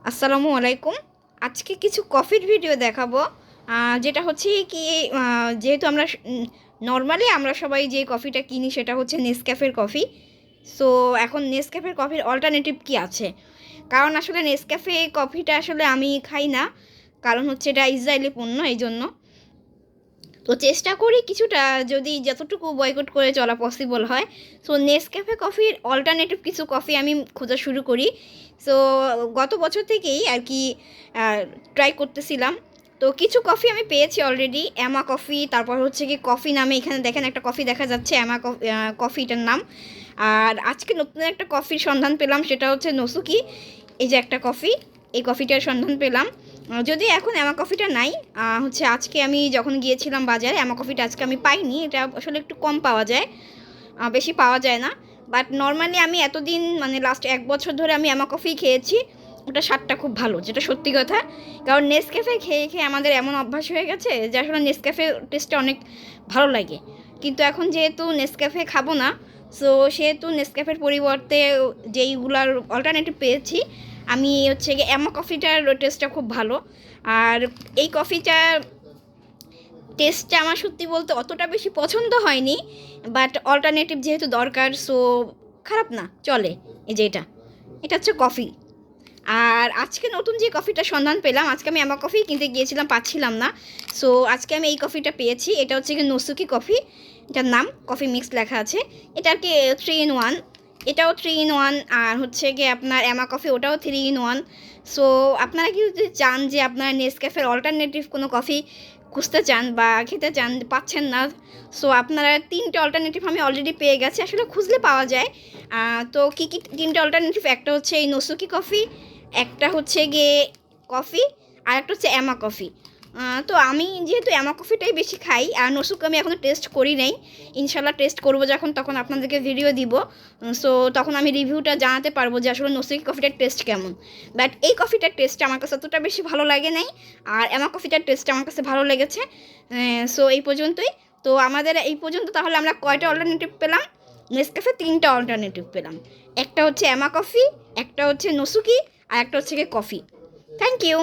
আসসালামু আলাইকুম। আজকে কিছু কফির ভিডিও দেখাবো। যেটা হচ্ছে কি, যেহেতু আমরা নর্মালি আমরা সবাই যে কফিটা কিনি সেটা হচ্ছে নেসক্যাফের কফি। সো এখন নেসক্যাফের কফির অল্টারনেটিভ কি আছে? কারণ আসলে নেসক্যাফে কফিটা আসলে আমি খাই না, কারণ হচ্ছে এটা ইসরায়েলি পণ্য, এই জন্য। তো চেষ্টা করি কিছুটা, যদি যতটুকু বয়কট করে চলা পসিবল হয়। সো নেসক্যাফে কফির অল্টারনেটিভ কিছু কফি আমি খোঁজা শুরু করি। সো গত বছর থেকেই আর কি ট্রাই করতেছিলাম। তো কিছু কফি আমি পেয়েছি অলরেডি, অ্যামা কফি, তারপর হচ্ছে কি কফি নামে এখানে দেখেন একটা কফি দেখা যাচ্ছে, অ্যামা কফিটার নাম। আর আজকে নতুন একটা কফির সন্ধান পেলাম, সেটা হচ্ছে নসুকি। এই যে একটা কফি, এই কফিটার সন্ধান পেলাম। যদি এখন অ্যামা কফিটা নাই, হচ্ছে আজকে আমি যখন গিয়েছিলাম বাজারে, অ্যামা কফিটা আজকে আমি পাইনি, এটা আসলে একটু কম পাওয়া যায়, বেশি পাওয়া যায় না। বাট নর্মালি আমি এতদিন মানে লাস্ট 1 বছর ধরে আমি অ্যামা কফি খেয়েছি, ওটা স্বাদটা খুব ভালো, যেটা সত্যি কথা। কারণ নেসক্যাফে খেয়ে খেয়ে আমাদের এমন অভ্যাস হয়ে গেছে যে আসলে নেসক্যাফে টেস্টটা অনেক ভালো লাগে। কিন্তু এখন যেহেতু নেসক্যাফে খাবো না, সো সেহেতু নেসক্যাফের পরিবর্তে যেইগুলার অল্টারনেটিভ পেয়েছি, আমি হচ্ছে গিয়ে অ্যামা কফিটার টেস্টটা খুব ভালো। আর এই কফিটার টেস্টটা আমার সত্যি বলতে অতটা বেশি পছন্দ হয়নি, বাট অল্টারনেটিভ যেহেতু দরকার, সো খারাপ না, চলে। এই যে এটা, এটা হচ্ছে কফি। আর আজকে নতুন যে কফিটা সন্ধান পেলাম, আজকে আমি অ্যামা কফি কিনতে গিয়েছিলাম, পাচ্ছিলাম না। সো আজকে আমি এই কফিটা পেয়েছি, এটা হচ্ছে কি নসুকি কফি, এটার নাম কফি মিক্স লেখা আছে। এটা আর কি 3 in 1, এটাও 3 in 1। আর হচ্ছে গিয়ে আপনার অ্যামা কফি, ওটাও 3 in 1। সো আপনারা কি যদি চান যে আপনার নেসক্যাফের অল্টারনেটিভ কোনো কফি খুঁজতে চান বা খেতে চান, পাচ্ছেন না, সো আপনারা 3টে অল্টারনেটিভ আমি অলরেডি পেয়ে গেছি, আসলে খুঁজলে পাওয়া যায়। তো কী কী 3টে অল্টারনেটিভ, একটা হচ্ছে এই নসুকি কফি, একটা হচ্ছে গিয়ে কফি, আর একটা হচ্ছে অ্যামা কফি। তো আমি যেহেতু অ্যামা কফিটাই বেশি খাই, আর নসুক আমি এখনও টেস্ট করি নাই। ইনশাল্লাহ টেস্ট করবো যখন, তখন আপনাদেরকে ভিডিও দিব। সো তখন আমি রিভিউটা জানাতে পারবো যে আসলে নসুকি কফিটার টেস্ট কেমন। বাট এই কফিটার টেস্ট আমার কাছে অতটা বেশি ভালো লাগে নাই, আর অ্যামা কফিটার টেস্ট আমার কাছে ভালো লেগেছে। সো এই পর্যন্তই। তো আমাদের এই পর্যন্ত তাহলে আমরা কয়টা অল্টারনেটিভ পেলাম? নেসক্যাফে 3টা অল্টারনেটিভ পেলাম। একটা হচ্ছে অ্যামা কফি, একটা হচ্ছে নসুকি, আর একটা হচ্ছে গিয়ে কফি। Thank you.